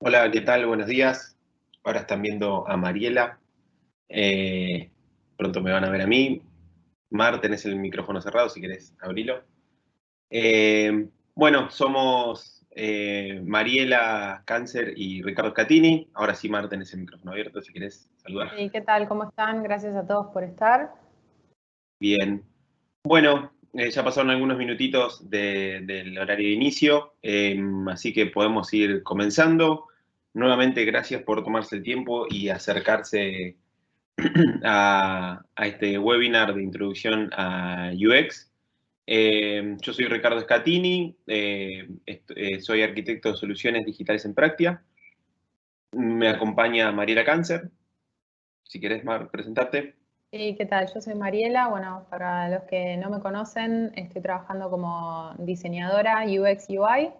Hola, ¿qué tal? Buenos días. Ahora están viendo a Mariela. Eh, Pronto me van a ver a mí. Mar, tenés el micrófono cerrado si querés abrilo. Bueno, somos Mariela Cáncer y Ricardo Scatini. Ahora sí, Mar, tenés el micrófono abierto si querés saludar. ¿Y qué tal? ¿Cómo están? Gracias a todos por estar. Bien. Bueno, ya pasaron algunos minutitos del horario de inicio, así que podemos ir comenzando. Nuevamente, gracias por tomarse el tiempo y acercarse a este webinar de introducción a UX. Yo soy Ricardo Scatini, soy arquitecto de soluciones digitales en Practia. Me acompaña Mariela Cáncer. Si querés, Mar, presentarte. ¿Y qué tal? Yo soy Mariela. Bueno, para los que no me conocen, estoy trabajando como diseñadora UX UI.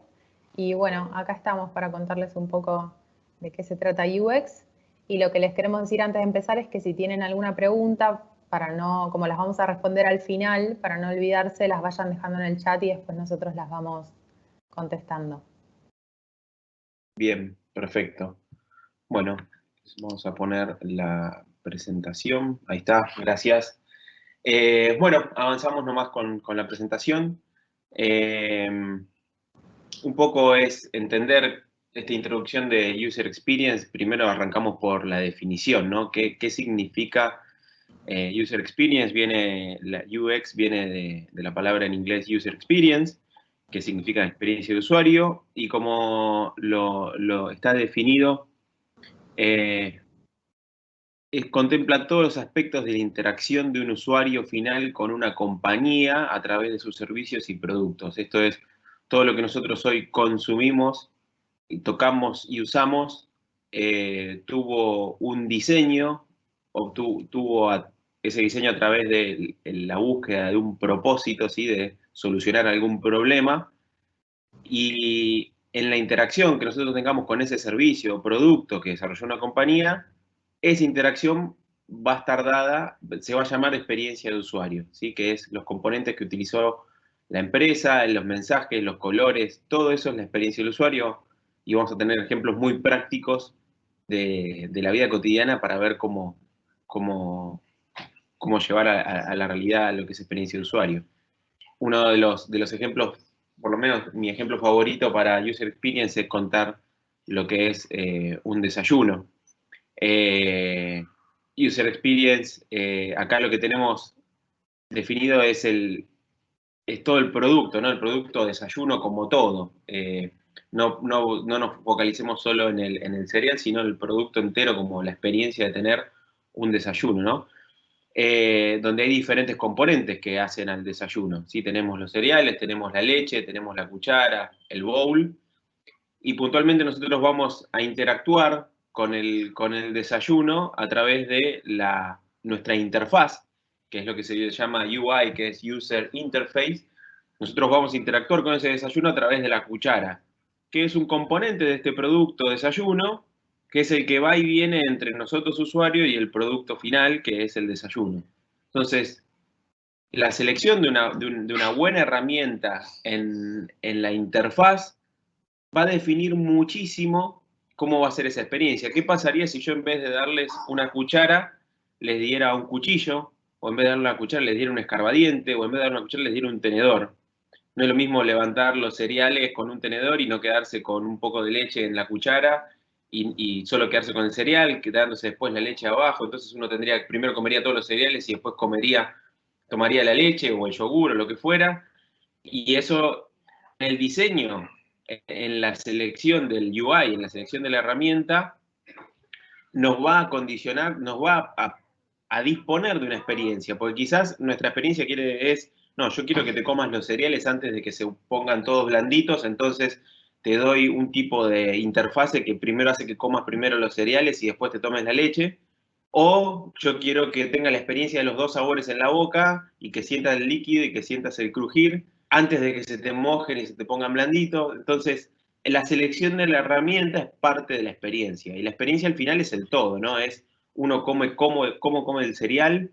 Y bueno, acá estamos para contarles un poco de qué se trata UX. Y lo que les queremos decir antes de empezar es que si tienen alguna pregunta, como las vamos a responder al final, para no olvidarse, las vayan dejando en el chat y después nosotros las vamos contestando. Bien, perfecto. Bueno, vamos a poner la presentación. Ahí está, gracias. Bueno, avanzamos nomás con la presentación. Eh, un poco es entender esta introducción de User Experience. Primero arrancamos por la definición, ¿no? ¿Qué significa User Experience? La UX viene de la palabra en inglés User Experience, que significa experiencia de usuario, y como lo está definido, contempla todos los aspectos de la interacción de un usuario final con una compañía a través de sus servicios y productos. Esto es todo lo que nosotros hoy consumimos, y tocamos y usamos, tuvo un diseño, tuvo ese diseño a través de la búsqueda de un propósito, ¿sí? De solucionar algún problema, y en la interacción que nosotros tengamos con ese servicio o producto que desarrolló una compañía, esa interacción va a estar dada, se va a llamar experiencia de usuario, ¿sí? Que es los componentes que utilizó la empresa, los mensajes, los colores, todo eso es la experiencia del usuario, y vamos a tener ejemplos muy prácticos de la vida cotidiana para ver cómo llevar a la realidad lo que es experiencia de usuario. Uno de los ejemplos, por lo menos mi ejemplo favorito para User Experience, es contar lo que es un desayuno. Eh, User Experience, acá lo que tenemos definido es todo el producto, ¿no? El producto desayuno como todo. No nos focalicemos solo en el cereal, sino el producto entero como la experiencia de tener un desayuno, ¿no? Donde hay diferentes componentes que hacen al desayuno, ¿sí? Tenemos los cereales, tenemos la leche, tenemos la cuchara, el bowl, y puntualmente nosotros vamos a interactuar con el desayuno a través de nuestra interfaz, que es lo que se llama UI, que es User Interface. Nosotros vamos a interactuar con ese desayuno a través de la cuchara, que es un componente de este producto desayuno, que es el que va y viene entre nosotros usuario y el producto final, que es el desayuno. Entonces, la selección de una buena herramienta en la interfaz va a definir muchísimo cómo va a ser esa experiencia. ¿Qué pasaría si yo, en vez de darles una cuchara, les diera un cuchillo? O en vez de darle una cuchara les diera un escarbadiente, o en vez de darle una cuchara les diera un tenedor. No es lo mismo levantar los cereales con un tenedor y no quedarse con un poco de leche en la cuchara y solo quedarse con el cereal, quedándose después la leche abajo. Entonces uno primero comería todos los cereales y después tomaría la leche o el yogur o lo que fuera. Y eso, en el diseño, en la selección del UI, en la selección de la herramienta, nos va a condicionar, nos va a disponer de una experiencia, porque quizás nuestra experiencia no, yo quiero que te comas los cereales antes de que se pongan todos blanditos, entonces te doy un tipo de interfase que primero hace que comas primero los cereales y después te tomes la leche, o yo quiero que tengas la experiencia de los dos sabores en la boca y que sientas el líquido y que sientas el crujir antes de que se te mojen y se te pongan blanditos. Entonces, la selección de la herramienta es parte de la experiencia, y la experiencia al final es el todo, ¿no? Es uno cómo come el cereal,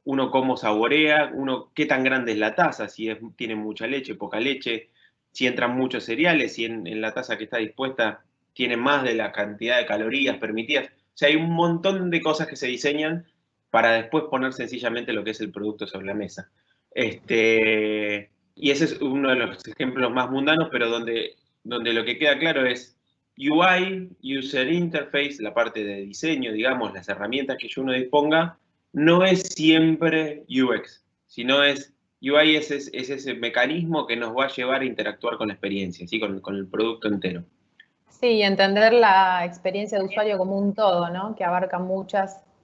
uno cómo saborea, uno qué tan grande es la taza, si tiene mucha leche, poca leche, si entran muchos cereales, si en la taza que está dispuesta tiene más de la cantidad de calorías permitidas. O sea, hay un montón de cosas que se diseñan para después poner sencillamente lo que es el producto sobre la mesa. Y ese es uno de los ejemplos más mundanos, pero donde lo que queda claro es UI, User Interface, la parte de diseño, digamos, las herramientas que uno disponga, no es siempre UX, sino es UI es ese mecanismo que nos va a llevar a interactuar con la experiencia, ¿sí? con el producto entero. Sí, entender la experiencia de usuario como un todo, ¿no? Que abarca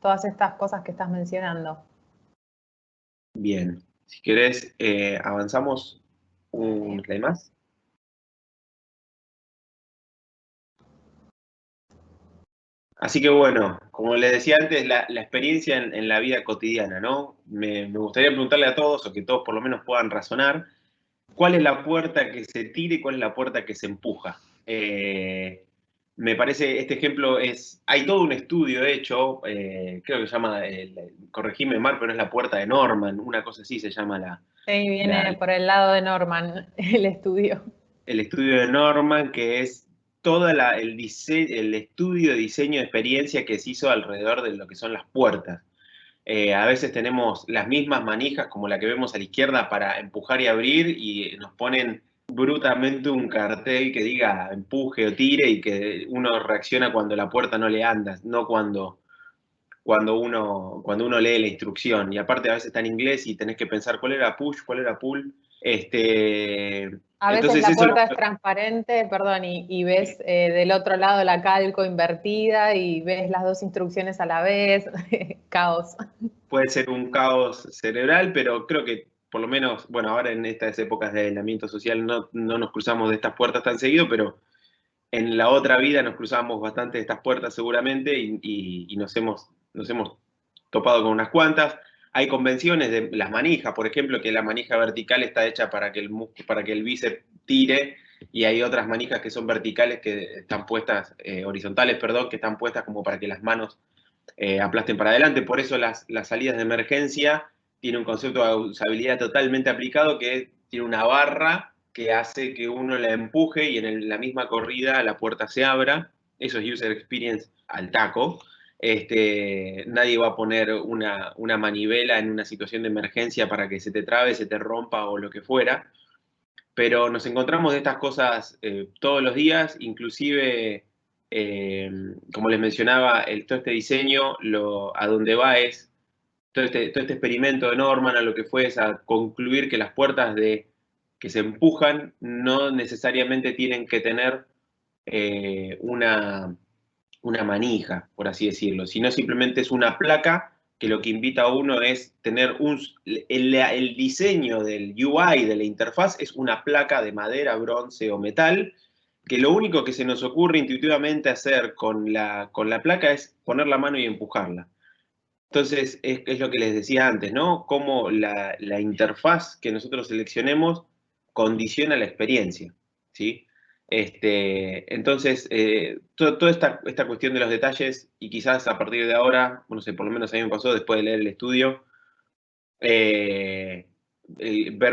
todas estas cosas que estás mencionando. Bien, si querés, avanzamos un slide más. Así que bueno, como les decía antes, la experiencia en la vida cotidiana, ¿no? Me gustaría preguntarle a todos, o que todos por lo menos puedan razonar, ¿cuál es la puerta que se tira y cuál es la puerta que se empuja? Me parece, este ejemplo hay todo un estudio hecho, creo que se llama, corregime Mar, pero es la puerta de Norman, una cosa así se llama Sí, viene por el lado de Norman, el estudio. el estudio de Norman, que es todo el estudio de diseño de experiencia que se hizo alrededor de lo que son las puertas. A veces tenemos las mismas manijas como la que vemos a la izquierda para empujar y abrir y nos ponen brutalmente un cartel que diga empuje o tire y que uno reacciona cuando la puerta no le anda, no cuando uno lee la instrucción. Y aparte a veces está en inglés y tenés que pensar cuál era push, cuál era pull. A veces Entonces la eso puerta es transparente, perdón, y ves del otro lado la calco invertida y ves las dos instrucciones a la vez. Caos. puede ser un caos cerebral, pero creo que por lo menos, bueno, ahora en estas épocas de aislamiento social no nos cruzamos de estas puertas tan seguido, pero en la otra vida nos cruzamos bastante de estas puertas seguramente y nos hemos topado con unas cuantas. Hay convenciones de las manijas, por ejemplo, que la manija vertical está hecha para que el bíceps tire, y hay otras manijas que son verticales, que están puestas, horizontales, perdón, que están puestas como para que las manos aplasten para adelante. Por eso las salidas de emergencia tienen un concepto de usabilidad totalmente aplicado, que tiene una barra que hace que uno la empuje y en la misma corrida la puerta se abra. Eso es user experience al taco. Nadie va a poner una manivela en una situación de emergencia para que se te trabe, se te rompa o lo que fuera. Pero nos encontramos de estas cosas todos los días, inclusive, como les mencionaba, todo este diseño, a donde va es, todo este experimento de Norman a lo que fue es a concluir que las puertas que se empujan no necesariamente tienen que tener una manija, por así decirlo, sino simplemente es una placa que lo que invita a uno es tener el diseño del UI, de la interfaz, es una placa de madera, bronce o metal, que lo único que se nos ocurre intuitivamente hacer con la placa es poner la mano y empujarla. Entonces, es lo que les decía antes, ¿no? Cómo la interfaz que nosotros seleccionemos condiciona la experiencia, ¿sí? Entonces, toda esta cuestión de los detalles, y quizás a partir de ahora, no sé, por lo menos a mí me pasó después de leer el estudio, ver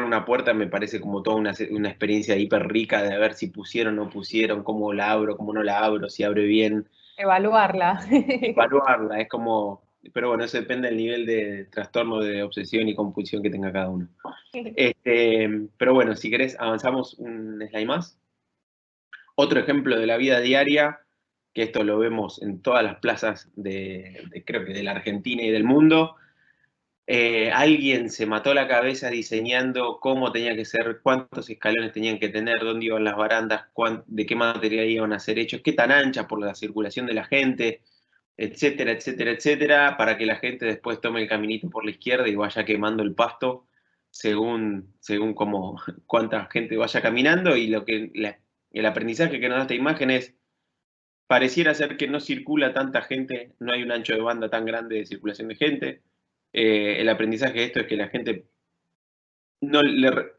una puerta me parece como toda una experiencia hiper rica de ver si pusieron o no pusieron, cómo la abro, cómo no la abro, si abre bien. Evaluarla. Evaluarla, es como, pero bueno, eso depende del nivel de trastorno de obsesión y compulsión que tenga cada uno. Pero bueno, si querés, avanzamos un slide más. Otro ejemplo de la vida diaria, que esto lo vemos en todas las plazas creo que de la Argentina y del mundo. Alguien se mató la cabeza diseñando cómo tenía que ser, cuántos escalones tenían que tener, dónde iban las barandas, de qué material iban a ser hechos, qué tan anchas por la circulación de la gente, etcétera, etcétera, etcétera, para que la gente después tome el caminito por la izquierda y vaya quemando el pasto según como, cuánta gente vaya caminando. Y el aprendizaje que nos da esta imagen es, pareciera ser que no circula tanta gente, no hay un ancho de banda tan grande de circulación de gente. El aprendizaje de esto es que la gente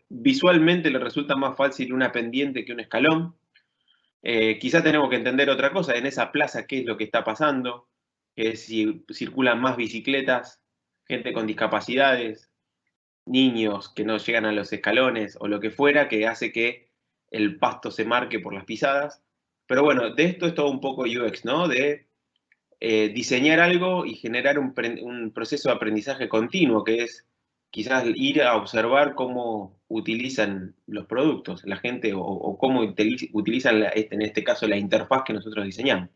visualmente le resulta más fácil una pendiente que un escalón. Quizás tenemos que entender otra cosa, en esa plaza qué es lo que está pasando, que si circulan más bicicletas, gente con discapacidades, niños que no llegan a los escalones o lo que fuera, que hace que el pasto se marque por las pisadas. Pero bueno, de esto es todo un poco UX, ¿no? De diseñar algo y generar un proceso de aprendizaje continuo, que es quizás ir a observar cómo utilizan los productos la gente o cómo utilizan, en este caso, la interfaz que nosotros diseñamos.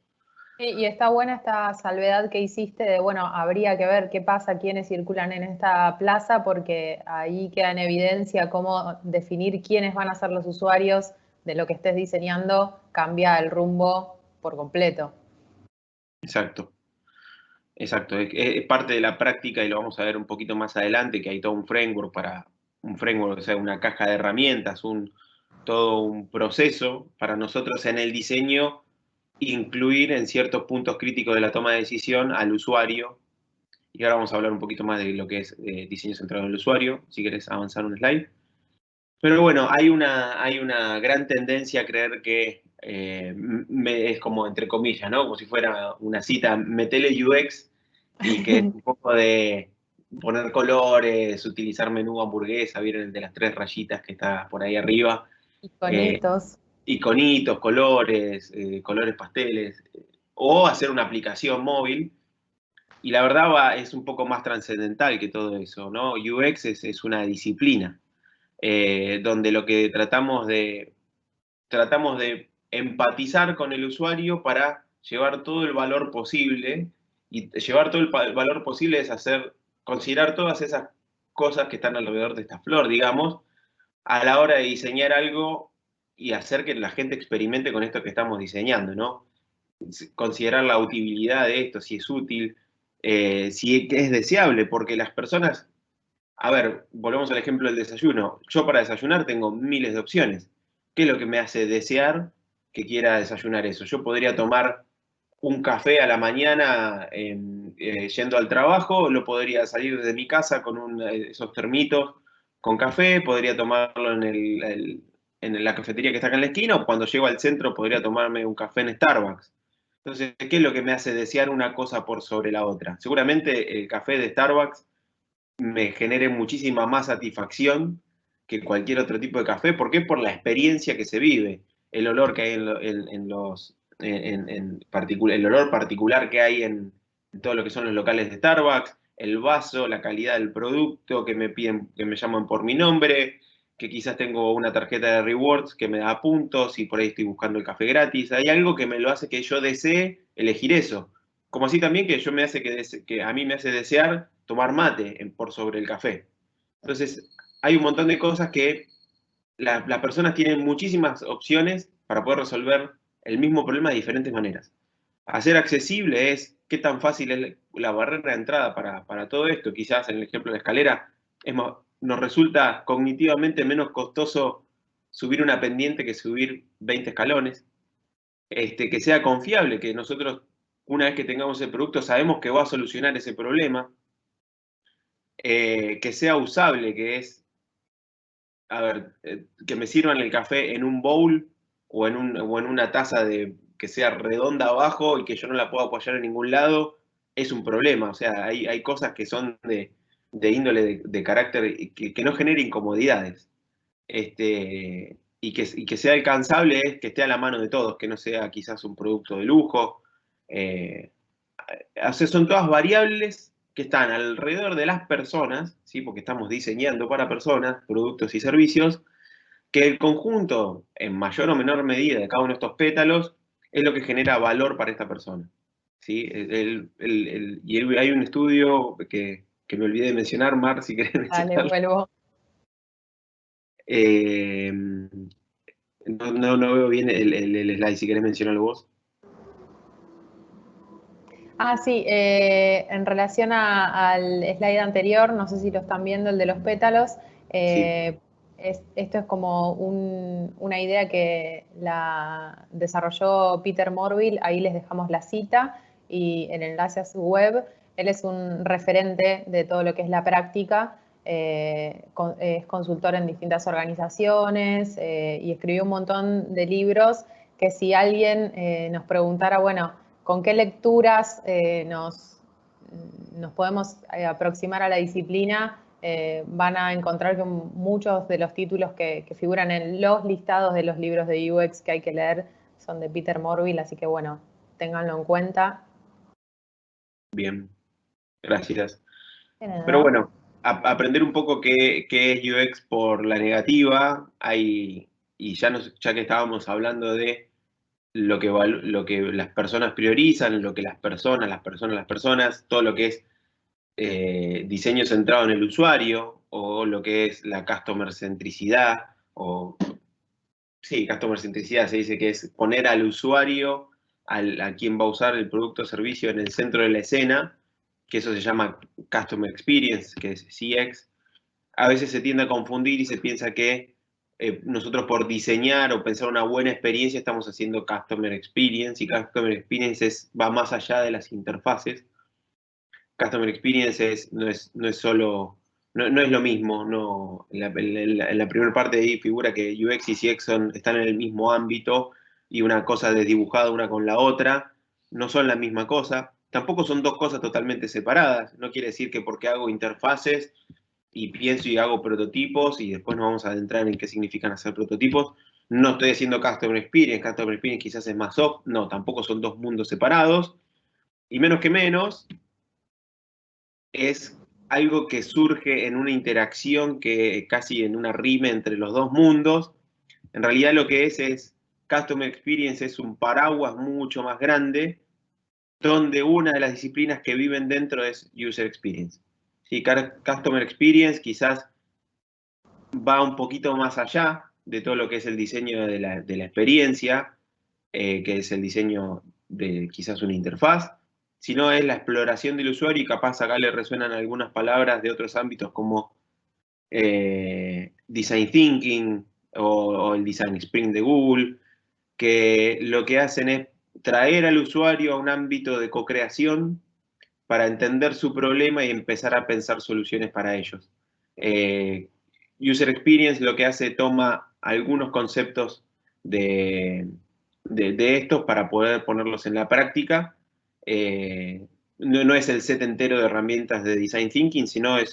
Sí, y está buena esta salvedad que hiciste de, bueno, habría que ver qué pasa, quiénes circulan en esta plaza, porque ahí queda en evidencia cómo definir quiénes van a ser los usuarios de lo que estés diseñando, cambia el rumbo por completo. Exacto. Exacto, es parte de la práctica y lo vamos a ver un poquito más adelante, que hay todo un framework, o sea, una caja de herramientas, todo un proceso para nosotros en el diseño, incluir en ciertos puntos críticos de la toma de decisión al usuario. Y ahora vamos a hablar un poquito más de lo que es diseño centrado en el usuario, si querés avanzar un slide. Pero bueno, hay una gran tendencia a creer que es como entre comillas, ¿no? Como si fuera una cita, metele UX y que es un poco de poner colores, utilizar menú hamburguesa, ¿vieron el de las 3 rayitas que está por ahí arriba? Eh, Iconitos. Iconitos, colores, colores pasteles, o hacer una aplicación móvil. Y la verdad es un poco más trascendental que todo eso, ¿no? UX es una disciplina donde lo que tratamos de empatizar con el usuario para llevar todo el valor posible, y llevar todo el valor posible es considerar todas esas cosas que están alrededor de esta flor, digamos, a la hora de diseñar algo y hacer que la gente experimente con esto que estamos diseñando, ¿no? Considerar la utilidad de esto, si es útil, si es deseable, porque las personas, a ver, volvemos al ejemplo del desayuno. Yo para desayunar tengo miles de opciones. ¿Qué es lo que me hace desear que quiera desayunar eso? Yo podría tomar un café a la mañana yendo al trabajo, lo podría salir de mi casa con esos termitos con café, podría tomarlo en la cafetería que está acá en la esquina, o cuando llego al centro podría tomarme un café en Starbucks. Entonces, ¿qué es lo que me hace desear una cosa por sobre la otra? Seguramente el café de Starbucks me genere muchísima más satisfacción que cualquier otro tipo de café. ¿Por qué? Por la experiencia que se vive, el olor que hay el olor particular que hay en todo lo que son los locales de Starbucks, el vaso, la calidad del producto, que me piden, que me llaman por mi nombre, que quizás tengo una tarjeta de rewards que me da puntos y por ahí estoy buscando el café gratis. Hay algo que me lo hace que yo desee elegir eso. Como así también que que a mí me hace desear tomar mate por sobre el café. Entonces, hay un montón de cosas que las personas tienen muchísimas opciones para poder resolver el mismo problema de diferentes maneras. Hacer accesible es qué tan fácil es la barrera de entrada para todo esto. Quizás en el ejemplo de la escalera, nos resulta cognitivamente menos costoso subir una pendiente que subir 20 escalones. Que sea confiable, que nosotros, una vez que tengamos el producto, sabemos que va a solucionar ese problema, que sea usable, que es, a ver, que me sirvan el café en un bowl o en una taza que sea redonda abajo y que yo no la pueda apoyar en ningún lado, es un problema. O sea, hay cosas que son de índole de carácter que no generen incomodidades. Y que sea alcanzable es que esté a la mano de todos, que no sea quizás un producto de lujo. Eh, o sea, son todas variables que están alrededor de las personas, ¿sí? Porque estamos diseñando para personas, productos y servicios, que el conjunto, en mayor o menor medida, de cada uno de estos pétalos, es lo que genera valor para esta persona. ¿Sí? Hay un estudio que me olvidé de mencionar, Mar, si querés Dale, mencionarlo. vuelvo. Eh, no veo bien el slide, si querés mencionarlo vos. Ah, sí, en relación al slide anterior, no sé si lo están viendo, el de los pétalos, Sí. esto es como una idea que la desarrolló Peter Morville, ahí les dejamos la cita y el enlace a su web. Él es un referente de todo lo que es la práctica, es consultor en distintas organizaciones y escribió un montón de libros que si alguien nos preguntara, bueno, ¿con qué lecturas nos podemos aproximar a la disciplina? Van a encontrar que muchos de los títulos que figuran en los listados de los libros de UX que hay que leer son de Peter Morville, así que bueno, ténganlo en cuenta. Bien, gracias. De Pero nada. bueno, aprender un poco qué es UX por la negativa, y ya que estábamos hablando de lo que las personas priorizan, lo que las personas, todo lo que es diseño centrado en el usuario, o lo que es la customer centricidad, o sí, customer centricidad se dice que es poner al usuario, a quien va a usar el producto o servicio en el centro de la escena, que eso se llama Customer Experience, que es CX. A veces se tiende a confundir y se piensa que nosotros por diseñar o pensar una buena experiencia estamos haciendo Customer Experience, y Customer Experience va más allá de las interfaces. Customer Experience no es solo, no es lo mismo, no, en la primera parte de ahí figura que UX y CX están en el mismo ámbito, y una cosa desdibujada una con la otra, no son la misma cosa, tampoco son dos cosas totalmente separadas. No quiere decir que porque hago interfaces y pienso y hago prototipos, y después nos vamos a adentrar en qué significan hacer prototipos, no estoy haciendo Customer Experience. Customer Experience quizás es más soft, no, tampoco son dos mundos separados, y menos que menos es algo que surge en una interacción, que casi en una rima entre los dos mundos. En realidad lo que es Customer Experience es un paraguas mucho más grande, donde una de las disciplinas que viven dentro es User Experience. Sí, Customer Experience quizás va un poquito más allá de todo lo que es el diseño de la experiencia, que es el diseño de quizás una interfaz, sino es la exploración del usuario, y capaz acá le resuenan algunas palabras de otros ámbitos como Design Thinking, o el Design Sprint de Google, que lo que hacen es traer al usuario a un ámbito de co-creación para entender su problema y empezar a pensar soluciones para ellos. Eh, User Experience lo que hace, toma algunos conceptos de estos para poder ponerlos en la práctica. No es el set entero de herramientas de Design Thinking, sino hay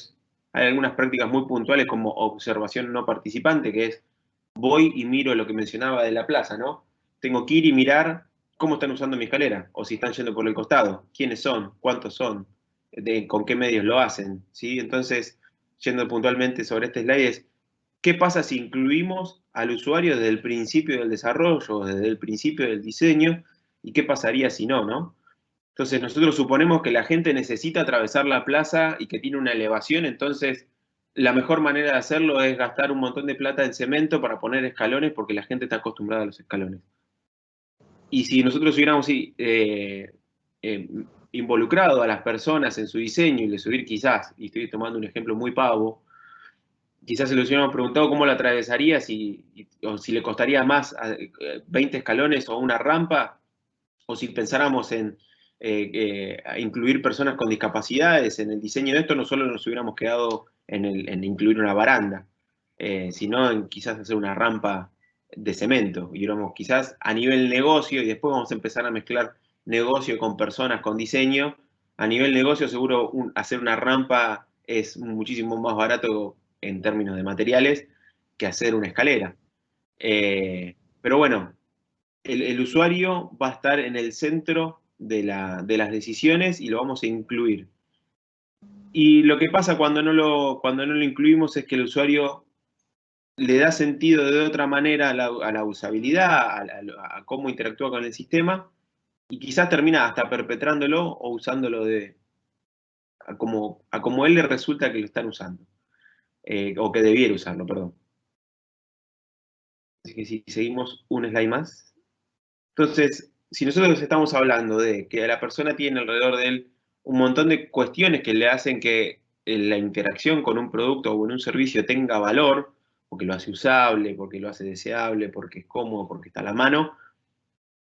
algunas prácticas muy puntuales como observación no participante, que es voy y miro lo que mencionaba de la plaza, ¿no? Tengo que ir y mirar cómo están usando mi escalera, o si están yendo por el costado, quiénes son, cuántos son, con qué medios lo hacen, ¿sí? Entonces, yendo puntualmente sobre este slide, es qué pasa si incluimos al usuario desde el principio del desarrollo, desde el principio del diseño, y qué pasaría si no, ¿no? Entonces, nosotros suponemos que la gente necesita atravesar la plaza y que tiene una elevación, entonces la mejor manera de hacerlo es gastar un montón de plata en cemento para poner escalones, porque la gente está acostumbrada a los escalones. Y si nosotros hubiéramos involucrado a las personas en su diseño, y les hubiera quizás, y estoy tomando un ejemplo muy pavo, quizás se les hubiéramos preguntado cómo la atravesaría, o si le costaría más 20 escalones o una rampa, o si pensáramos en incluir personas con discapacidades en el diseño de esto, no solo nos hubiéramos quedado en incluir una baranda, sino en quizás hacer una rampa de cemento. Y éramos quizás a nivel negocio, y después vamos a empezar a mezclar negocio con personas, con diseño. A nivel negocio, seguro hacer una rampa es muchísimo más barato en términos de materiales que hacer una escalera. Pero bueno, el usuario va a estar en el centro de las decisiones, y lo vamos a incluir. Y lo que pasa cuando no lo incluimos es que el usuario le da sentido de otra manera a la usabilidad, a cómo interactúa con el sistema, y quizás termina hasta perpetrándolo o usándolo a como él le resulta que lo están usando, o que debiera usarlo, perdón. Así que si seguimos un slide más. Entonces, si nosotros estamos hablando de que la persona tiene alrededor de él un montón de cuestiones que le hacen que la interacción con un producto o en un servicio tenga valor, porque lo hace usable, porque lo hace deseable, porque es cómodo, porque está a la mano,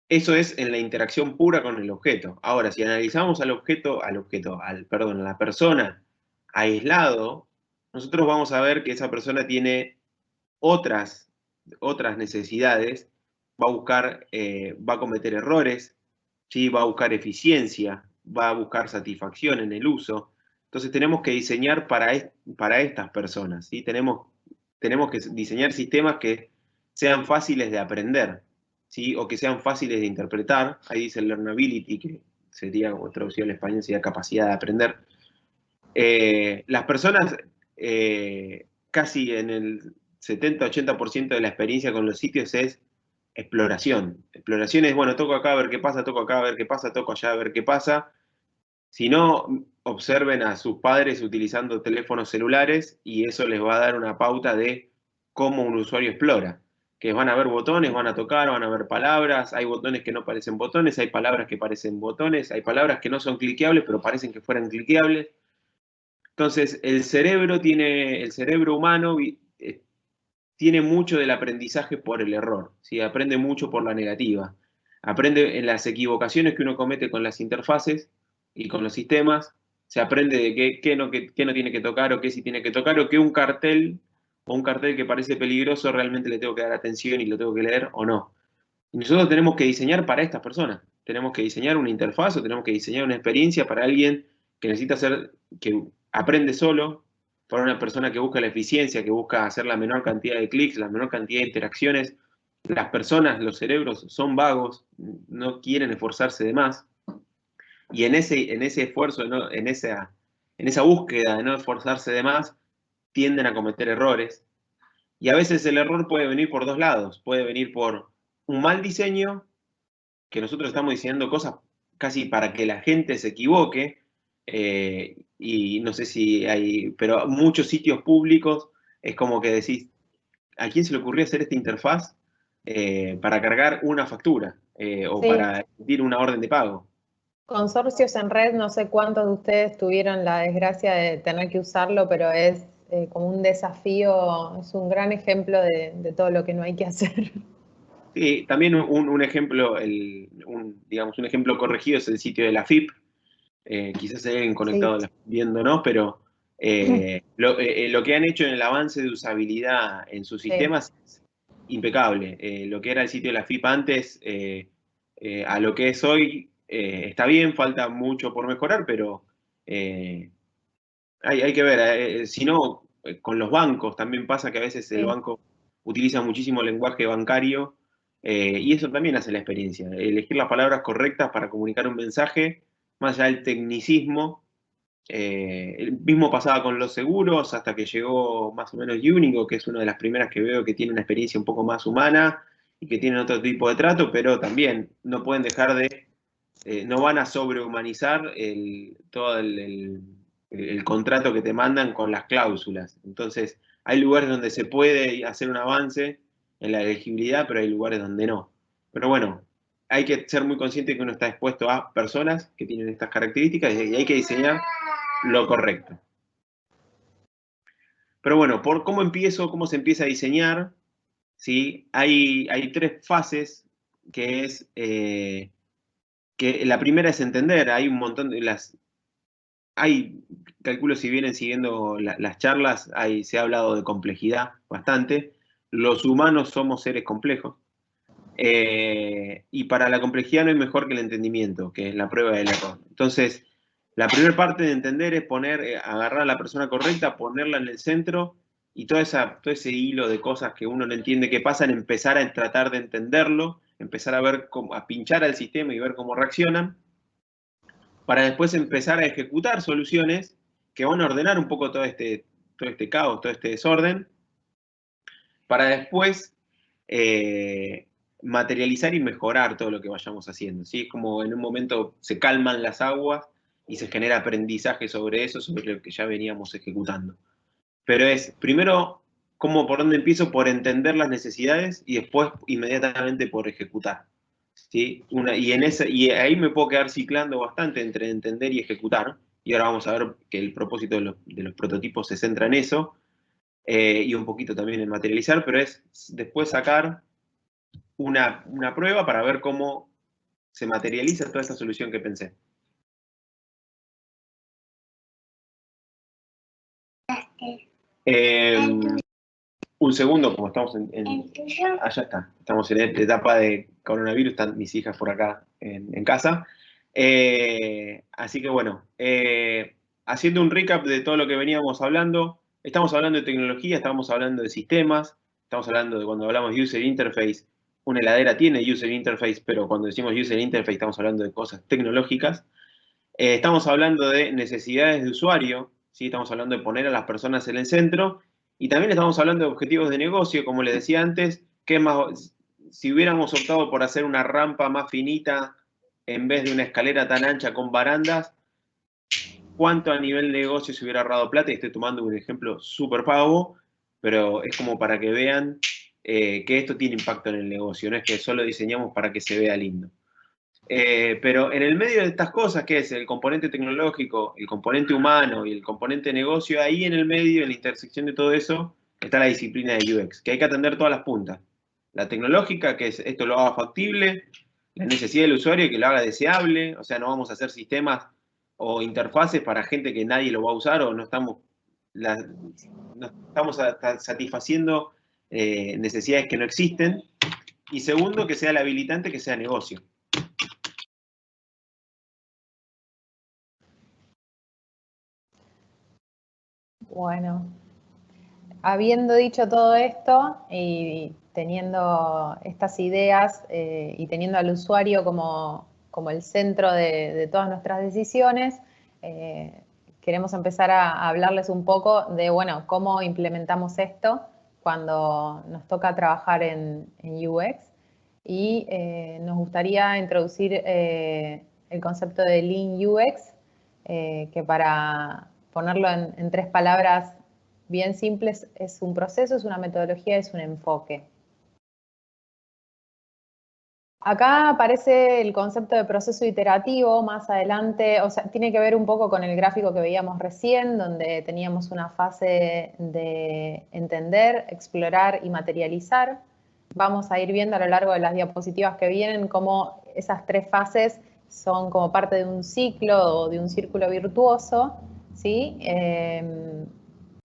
eso es en la interacción pura con el objeto. Ahora, si analizamos perdón, a la persona aislado, nosotros vamos a ver que esa persona tiene otras, otras necesidades, va a buscar, va a cometer errores, ¿sí? Va a buscar eficiencia, va a buscar satisfacción en el uso. Entonces tenemos que diseñar para estas personas, ¿sí? Tenemos que diseñar sistemas que sean fáciles de aprender. ¿sí? O que sean fáciles de interpretar. Ahí dice learnability, que sería, o traducido al español, sería capacidad de aprender. Las personas, casi en el 70-80% de la experiencia con los sitios es exploración. Exploración es, bueno, toco acá a ver qué pasa, toco acá a ver qué pasa, toco allá a ver qué pasa. Si no, observen a sus padres utilizando teléfonos celulares y eso les va a dar una pauta de cómo un usuario explora. Que van a ver botones, van a tocar, van a ver palabras, hay botones que no parecen botones, hay palabras que parecen botones, hay palabras que no son cliqueables, pero parecen que fueran cliqueables. Entonces, el cerebro humano tiene mucho del aprendizaje por el error, ¿sí? Aprende mucho por la negativa. Aprende en las equivocaciones que uno comete con las interfaces y con los sistemas, se aprende de qué no tiene que tocar o qué sí tiene que tocar, o que un cartel o un cartel que parece peligroso realmente le tengo que dar atención y lo tengo que leer o no. Y nosotros tenemos que diseñar para estas personas. Tenemos que diseñar una interfaz o tenemos que diseñar una experiencia para alguien que necesita hacer, que aprende solo, para una persona que busca la eficiencia, que busca hacer la menor cantidad de clics, la menor cantidad de interacciones. Las personas, los cerebros son vagos, no quieren esforzarse de más. Y en ese esfuerzo, ¿no? en esa búsqueda de no esforzarse de más, tienden a cometer errores. Y a veces el error puede venir por dos lados. Puede venir por un mal diseño, que nosotros estamos diseñando cosas casi para que la gente se equivoque, y no sé si hay, pero muchos sitios públicos es como que decís, ¿a quién se le ocurrió hacer esta interfaz para cargar una factura o Sí, para emitir una orden de pago? consorcios en red, no sé cuántos de ustedes tuvieron la desgracia de tener que usarlo, pero es como un desafío, es un gran ejemplo de todo lo que no hay que hacer. Sí, también un ejemplo, digamos, un ejemplo corregido es el sitio de la FIP. Quizás se hayan Sí. conectado viéndonos, pero lo que han hecho en el avance de usabilidad en sus Sí. sistemas es impecable. Lo que era el sitio de la FIP antes, a lo que es hoy, está bien, falta mucho por mejorar, pero hay que ver. Si no, con los bancos también pasa que a veces el Sí. banco utiliza muchísimo lenguaje bancario, y eso también hace la experiencia. Elegir las palabras correctas para comunicar un mensaje, más allá del tecnicismo. El mismo pasaba con los seguros, hasta que llegó más o menos Unigo, que es una de las primeras que veo que tiene una experiencia un poco más humana y que tienen otro tipo de trato, pero también no pueden dejar de, no van a sobrehumanizar todo el contrato que te mandan con las cláusulas. Entonces, hay lugares donde se puede hacer un avance en la elegibilidad, pero hay lugares donde no. Pero bueno, hay que ser muy consciente que uno está expuesto a personas que tienen estas características y hay que diseñar lo correcto. Pero bueno, por cómo empiezo, cómo se empieza a diseñar, ¿sí? Hay tres fases, que es, que la primera es entender, hay un montón de calculo si vienen siguiendo las charlas, se ha hablado de complejidad bastante, los humanos somos seres complejos, y para la complejidad no hay mejor que el entendimiento, que es la prueba del error. Entonces, la primera parte de entender es agarrar a la persona correcta, ponerla en el centro y todo ese hilo de cosas que uno no entiende que pasan, empezar a tratar de entenderlo, empezar a ver a pinchar al sistema y ver cómo reaccionan, para después empezar a ejecutar soluciones que van a ordenar un poco todo este caos, todo este desorden, para después materializar y mejorar todo lo que vayamos haciendo. ¿Sí? Es como en un momento se calman las aguas y se genera aprendizaje sobre eso, sobre lo que ya veníamos ejecutando. Pero es, primero, por dónde empiezo, por entender las necesidades y después inmediatamente por ejecutar. ¿Sí? Y ahí me puedo quedar ciclando bastante entre entender y ejecutar. Y ahora vamos a ver que el propósito de los prototipos se centra en eso, y un poquito también en materializar, pero es después sacar una prueba para ver cómo se materializa toda esta solución que pensé. Un segundo, como estamos allá está. Estamos en etapa de coronavirus, están mis hijas por acá en casa. Así que bueno, haciendo un recap de todo lo que veníamos hablando, estamos hablando de tecnología, estamos hablando de sistemas, estamos hablando de cuando hablamos de user interface, una heladera tiene user interface, pero cuando decimos user interface estamos hablando de cosas tecnológicas. Estamos hablando de necesidades de usuario, ¿sí? Estamos hablando de poner a las personas en el centro, y también estamos hablando de objetivos de negocio, como les decía antes, que más, si hubiéramos optado por hacer una rampa más finita en vez de una escalera tan ancha con barandas, ¿cuánto a nivel de negocio se hubiera ahorrado plata? Y estoy tomando un ejemplo súper pavo, pero es como para que vean que esto tiene impacto en el negocio, no es que solo diseñamos para que se vea lindo. Pero en el medio de estas cosas, que es el componente tecnológico, el componente humano y el componente negocio, ahí en el medio, en la intersección de todo eso, está la disciplina de UX, que hay que atender todas las puntas. La tecnológica, que es esto lo haga factible, la necesidad del usuario, que lo haga deseable, o sea, no vamos a hacer sistemas o interfaces para gente que nadie lo va a usar, o no estamos, no estamos satisfaciendo necesidades que no existen. Y segundo, que sea el habilitante, que sea negocio. Bueno, habiendo dicho todo esto y teniendo estas ideas y teniendo al usuario como el centro de todas nuestras decisiones, queremos empezar a hablarles un poco de, bueno, cómo implementamos esto cuando nos toca trabajar en UX. Y nos gustaría introducir el concepto de Lean UX, que para ponerlo en 3 palabras bien simples, es un proceso, es una metodología, es un enfoque. Acá aparece el concepto de proceso iterativo más adelante, o sea, tiene que ver un poco con el gráfico que veíamos recién, donde teníamos una fase de entender, explorar y materializar. Vamos a ir viendo a lo largo de las diapositivas que vienen cómo esas 3 fases son como parte de un ciclo o de un círculo virtuoso, ¿sí?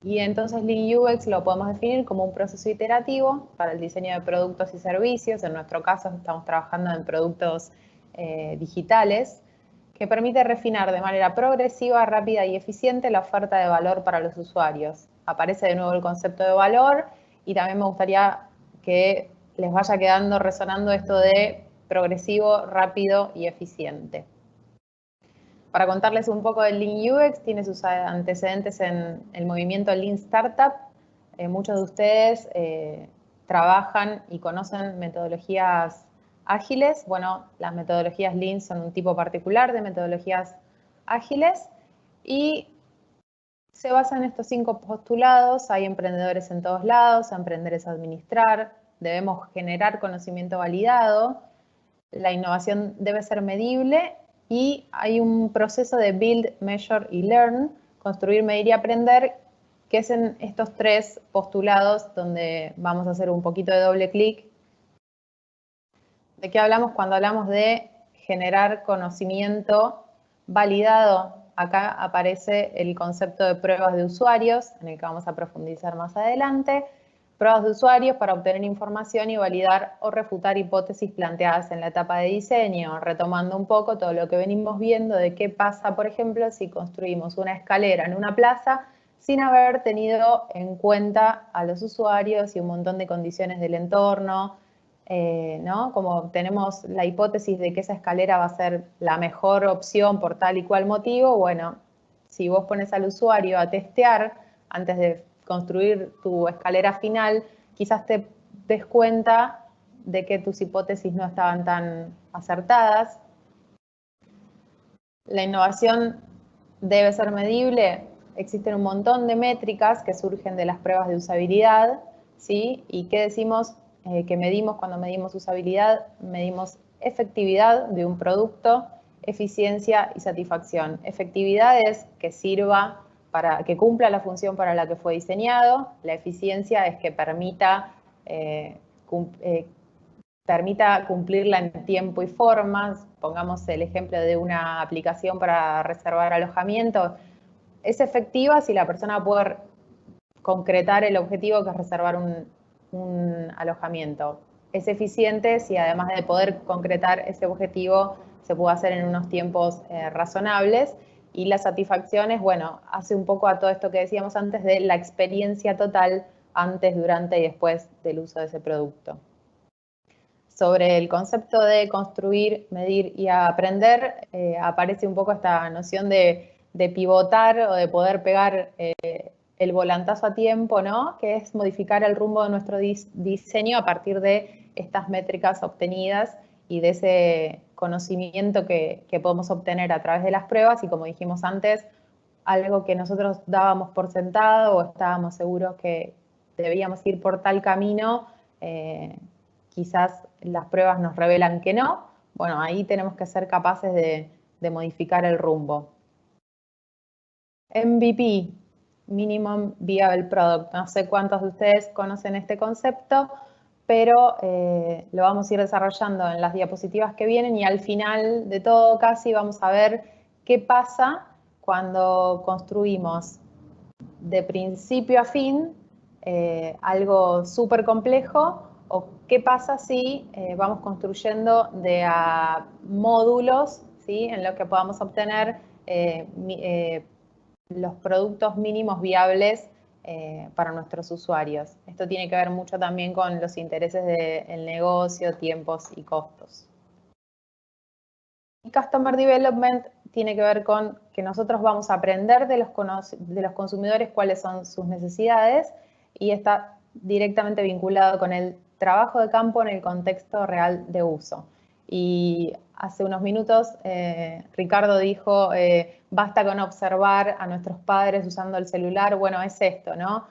Y entonces Lean UX lo podemos definir como un proceso iterativo para el diseño de productos y servicios. En nuestro caso estamos trabajando en productos digitales, que permite refinar de manera progresiva, rápida y eficiente la oferta de valor para los usuarios. Aparece de nuevo el concepto de valor y también me gustaría que les vaya quedando resonando esto de progresivo, rápido y eficiente. Para contarles un poco del Lean UX, tiene sus antecedentes en el movimiento Lean Startup. Muchos de ustedes trabajan y conocen metodologías ágiles. Bueno, las metodologías Lean son un tipo particular de metodologías ágiles y se basan en estos 5 postulados. Hay emprendedores en todos lados, emprender es administrar, debemos generar conocimiento validado, la innovación debe ser medible y hay un proceso de build, measure y learn, construir, medir y aprender, que es en estos 3 postulados donde vamos a hacer un poquito de doble clic. ¿De qué hablamos cuando hablamos de generar conocimiento validado? Acá aparece el concepto de pruebas de usuarios, en el que vamos a profundizar más adelante. Pruebas de usuarios para obtener información y validar o refutar hipótesis planteadas en la etapa de diseño, retomando un poco todo lo que venimos viendo de qué pasa, por ejemplo, si construimos una escalera en una plaza sin haber tenido en cuenta a los usuarios y un montón de condiciones del entorno, ¿no? Como tenemos la hipótesis de que esa escalera va a ser la mejor opción por tal y cual motivo, bueno, si vos pones al usuario a testear antes de construir tu escalera final, quizás te des cuenta de que tus hipótesis no estaban tan acertadas. La innovación debe ser medible. Existen un montón de métricas que surgen de las pruebas de usabilidad, ¿sí? ¿Y qué decimos que medimos cuando medimos usabilidad? Medimos efectividad de un producto, eficiencia y satisfacción. Efectividad es que sirva para que cumpla la función para la que fue diseñado. La eficiencia es que permita cumplirla en tiempo y forma. Pongamos el ejemplo de una aplicación para reservar alojamiento. Es efectiva si la persona puede concretar el objetivo, que es reservar un alojamiento. Es eficiente si además de poder concretar ese objetivo se puede hacer en unos tiempos razonables. Y la satisfacción es, bueno, hace un poco a todo esto que decíamos antes de la experiencia total antes, durante y después del uso de ese producto. sobre el concepto de construir, medir y aprender, aparece un poco esta noción de pivotar o de poder pegar el volantazo a tiempo, ¿no? Que es modificar el rumbo de nuestro diseño a partir de estas métricas obtenidas y de ese conocimiento que podemos obtener a través de las pruebas y, como dijimos antes, algo que nosotros dábamos por sentado o estábamos seguros que debíamos ir por tal camino, quizás las pruebas nos revelan que no. Bueno, ahí tenemos que ser capaces de modificar el rumbo. MVP, Minimum Viable Product. No sé cuántos de ustedes conocen este concepto, pero lo vamos a ir desarrollando en las diapositivas que vienen y al final de todo casi vamos a ver qué pasa cuando construimos de principio a fin algo súper complejo, o qué pasa si vamos construyendo de a módulos, ¿sí? En los que podamos obtener los productos mínimos viables para nuestros usuarios. Esto tiene que ver mucho también con los intereses del negocio, tiempos y costos. Y Customer Development tiene que ver con que nosotros vamos a aprender de los consumidores cuáles son sus necesidades, y está directamente vinculado con el trabajo de campo en el contexto real de uso. Y hace unos minutos Ricardo dijo, basta con observar a nuestros padres usando el celular. Bueno, es esto, ¿no?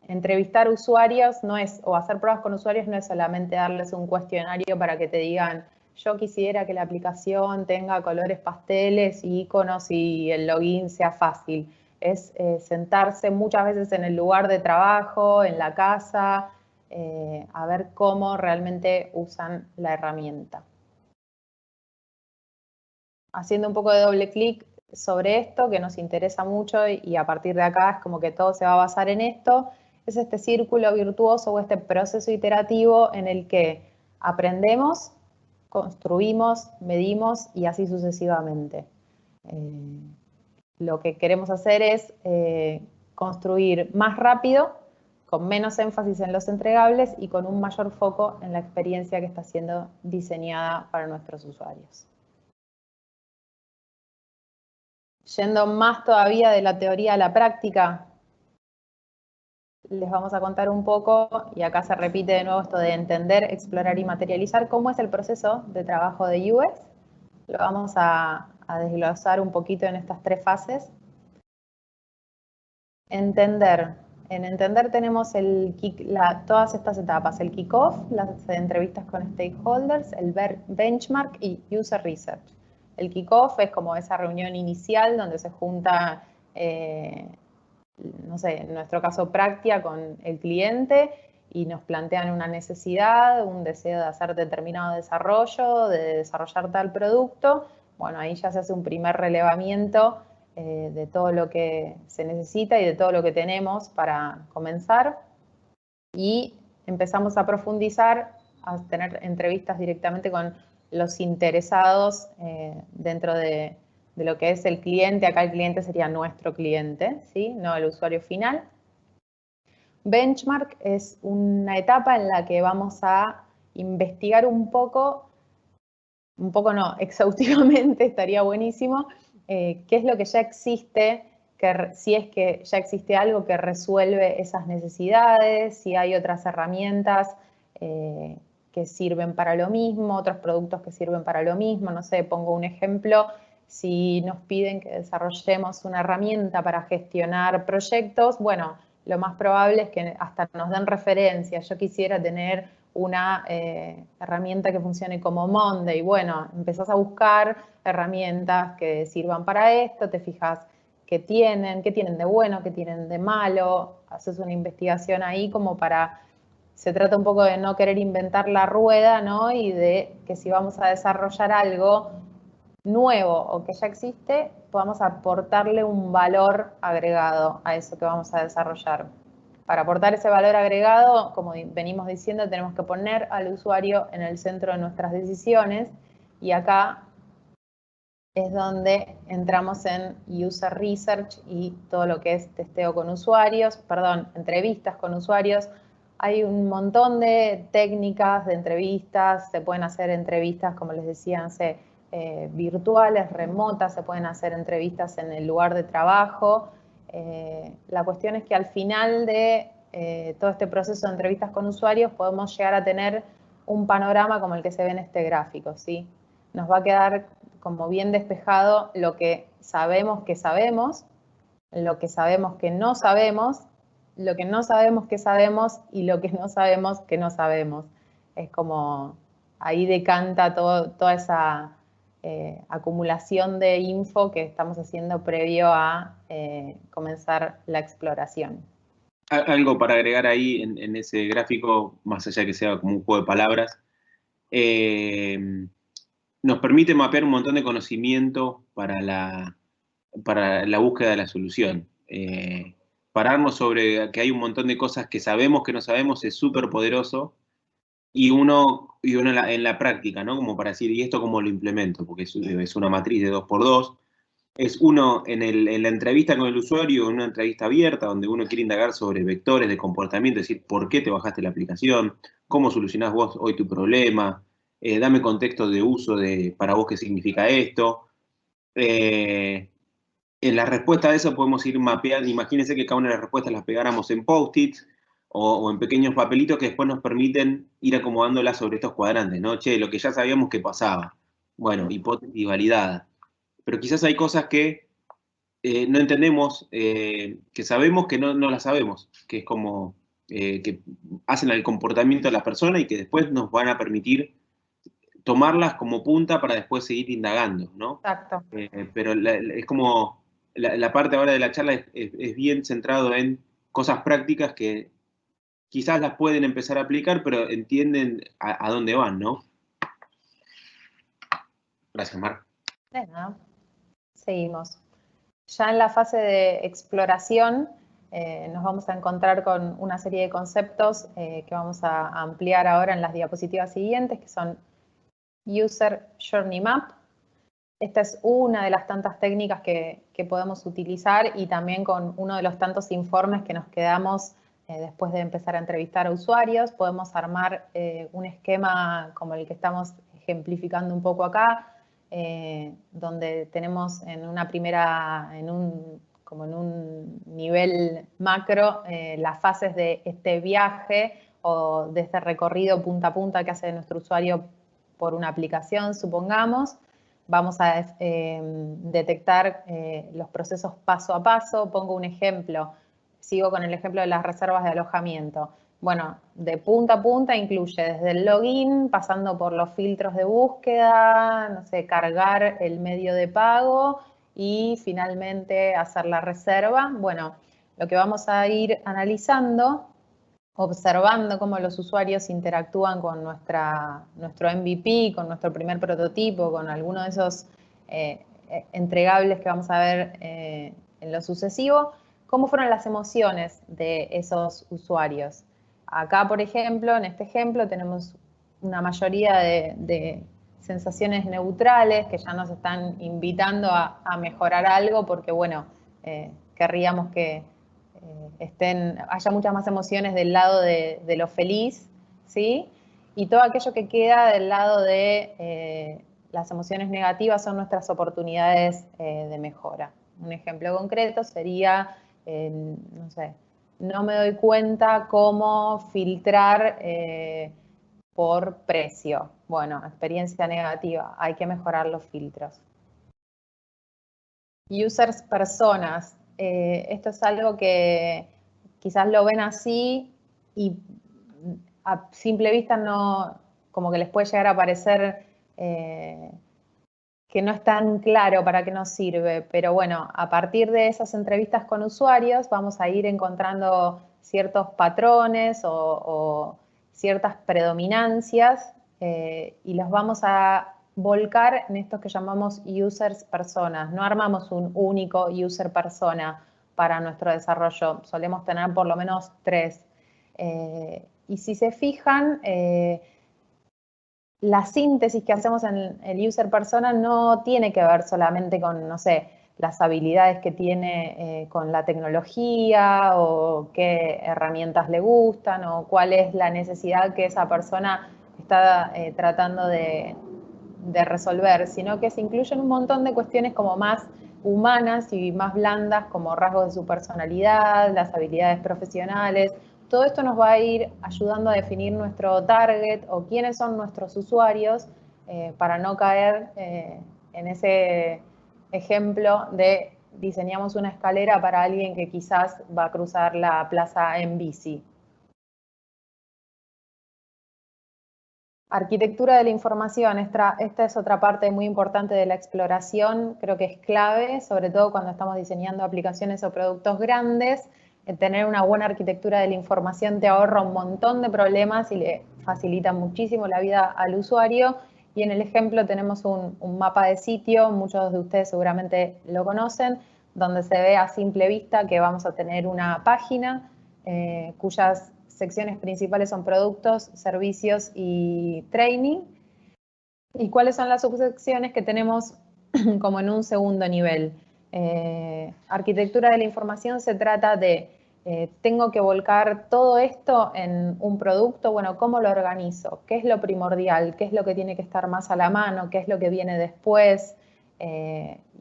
Entrevistar usuarios no es, o hacer pruebas con usuarios no es solamente darles un cuestionario para que te digan, yo quisiera que la aplicación tenga colores pasteles, iconos y el login sea fácil. Es sentarse muchas veces en el lugar de trabajo, en la casa, a ver cómo realmente usan la herramienta. Haciendo un poco de doble clic sobre esto, que nos interesa mucho y a partir de acá es como que todo se va a basar en esto, es este círculo virtuoso o este proceso iterativo en el que aprendemos, construimos, medimos y así sucesivamente. Lo que queremos hacer es construir más rápido, con menos énfasis en los entregables y con un mayor foco en la experiencia que está siendo diseñada para nuestros usuarios. Yendo más todavía de la teoría a la práctica, les vamos a contar un poco, y acá se repite de nuevo esto de entender, explorar y materializar, cómo es el proceso de trabajo de UX. Lo vamos a desglosar un poquito en estas tres fases. Entender. En entender tenemos todas estas etapas, el kickoff, las entrevistas con stakeholders, el benchmark y user research. El kickoff es como esa reunión inicial donde se junta, no sé, en nuestro caso Practia con el cliente y nos plantean una necesidad, un deseo de hacer determinado desarrollo, de desarrollar tal producto. Bueno, ahí ya se hace un primer relevamiento de todo lo que se necesita y de todo lo que tenemos para comenzar. Y empezamos a profundizar, a tener entrevistas directamente con los interesados dentro de lo que es el cliente. Acá el cliente sería nuestro cliente, ¿sí? No el usuario final. Benchmark es una etapa en la que vamos a investigar un poco no, exhaustivamente, estaría buenísimo, qué es lo que ya existe, si es que ya existe algo que resuelve esas necesidades, si hay otras herramientas que sirven para lo mismo, otros productos que sirven para lo mismo. No sé, pongo un ejemplo, si nos piden que desarrollemos una herramienta para gestionar proyectos, bueno, lo más probable es que hasta nos den referencias. Yo quisiera tener una herramienta que funcione como Monday. Bueno, empezás a buscar herramientas que sirvan para esto, te fijas qué tienen de bueno, qué tienen de malo, haces una investigación ahí como para... Se trata un poco de no querer inventar la rueda, ¿no? Y de que si vamos a desarrollar algo nuevo o que ya existe, podamos aportarle un valor agregado a eso que vamos a desarrollar. Para aportar ese valor agregado, como venimos diciendo, tenemos que poner al usuario en el centro de nuestras decisiones, y acá es donde entramos en user research y todo lo que es testeo con usuarios, entrevistas con usuarios, hay un montón de técnicas de entrevistas, se pueden hacer entrevistas, como les decía, virtuales, remotas, se pueden hacer entrevistas en el lugar de trabajo. La cuestión es que al final de todo este proceso de entrevistas con usuarios podemos llegar a tener un panorama como el que se ve en este gráfico, ¿sí? Nos va a quedar como bien despejado lo que sabemos, lo que sabemos que no sabemos, lo que no sabemos que sabemos y lo que no sabemos que no sabemos. Es como ahí decanta toda esa acumulación de info que estamos haciendo previo a comenzar la exploración. Algo para agregar ahí en ese gráfico, más allá de que sea como un juego de palabras, nos permite mapear un montón de conocimiento para la búsqueda de la solución. Pararnos sobre que hay un montón de cosas que sabemos que no sabemos es súper poderoso, y uno en la práctica, ¿no? Como para decir, ¿y esto cómo lo implemento? Porque es una matriz de 2x2. Es uno en la entrevista con el usuario, en una entrevista abierta, donde uno quiere indagar sobre vectores de comportamiento, es decir, ¿por qué te bajaste la aplicación? ¿Cómo solucionás vos hoy tu problema? Dame contexto de uso para vos qué significa esto. En la respuesta a eso podemos ir mapeando. Imagínense que cada una de las respuestas las pegáramos en post-its o en pequeños papelitos que después nos permiten ir acomodándolas sobre estos cuadrantes, ¿no? Che, lo que ya sabíamos que pasaba. Bueno, hipótesis validada. Pero quizás hay cosas que no entendemos, que sabemos que no las sabemos, que es como que hacen el comportamiento de la persona y que después nos van a permitir tomarlas como punta para después seguir indagando, ¿no? Exacto. Pero es como la parte ahora de la charla es bien centrado en cosas prácticas que quizás las pueden empezar a aplicar, pero entienden a dónde van, ¿no? Gracias, Marc. De nada. Seguimos. Ya en la fase de exploración nos vamos a encontrar con una serie de conceptos que vamos a ampliar ahora en las diapositivas siguientes, que son User Journey Map. Esta es una de las tantas técnicas que podemos utilizar y también con uno de los tantos informes que nos quedamos después de empezar a entrevistar a usuarios. Podemos armar un esquema como el que estamos ejemplificando un poco acá, donde tenemos como en un nivel macro las fases de este viaje o de este recorrido punta a punta que hace nuestro usuario por una aplicación, supongamos. Vamos a detectar los procesos paso a paso. Pongo un ejemplo, sigo con el ejemplo de las reservas de alojamiento. Bueno, de punta a punta incluye desde el login, pasando por los filtros de búsqueda, no sé, cargar el medio de pago y finalmente hacer la reserva. Bueno, lo que vamos a ir analizando, observando cómo los usuarios interactúan con nuestro MVP, con nuestro primer prototipo, con alguno de esos entregables que vamos a ver en lo sucesivo, cómo fueron las emociones de esos usuarios. Acá, por ejemplo, en este ejemplo, tenemos una mayoría de sensaciones neutrales que ya nos están invitando a mejorar algo porque, bueno, querríamos que haya muchas más emociones del lado de lo feliz, ¿sí? Y todo aquello que queda del lado de las emociones negativas son nuestras oportunidades de mejora. Un ejemplo concreto sería, no sé, no me doy cuenta cómo filtrar por precio. Bueno, experiencia negativa, hay que mejorar los filtros. Users, personas. Esto es algo que quizás lo ven así y a simple vista no, como que les puede llegar a parecer que no es tan claro para qué nos sirve, pero bueno, a partir de esas entrevistas con usuarios vamos a ir encontrando ciertos patrones o ciertas predominancias y los vamos a volcar en estos que llamamos users personas. No armamos un único user persona para nuestro desarrollo, solemos tener por lo menos 3. Y si se fijan, la síntesis que hacemos en el user persona no tiene que ver solamente con, no sé, las habilidades que tiene con la tecnología o qué herramientas le gustan o cuál es la necesidad que esa persona está tratando de resolver, sino que se incluyen un montón de cuestiones como más humanas y más blandas, como rasgos de su personalidad, las habilidades profesionales. Todo esto nos va a ir ayudando a definir nuestro target o quiénes son nuestros usuarios para no caer en ese ejemplo de diseñamos una escalera para alguien que quizás va a cruzar la plaza en bici. Arquitectura de la información, esta es otra parte muy importante de la exploración, creo que es clave, sobre todo cuando estamos diseñando aplicaciones o productos grandes. Tener una buena arquitectura de la información te ahorra un montón de problemas y le facilita muchísimo la vida al usuario. Y en el ejemplo tenemos un mapa de sitio, muchos de ustedes seguramente lo conocen, donde se ve a simple vista que vamos a tener una página cuyas secciones principales son productos, servicios y training. ¿Y cuáles son las subsecciones que tenemos como en un segundo nivel? Arquitectura de la información se trata de, tengo que volcar todo esto en un producto, bueno, ¿cómo lo organizo? ¿Qué es lo primordial? ¿Qué es lo que tiene que estar más a la mano? ¿Qué es lo que viene después?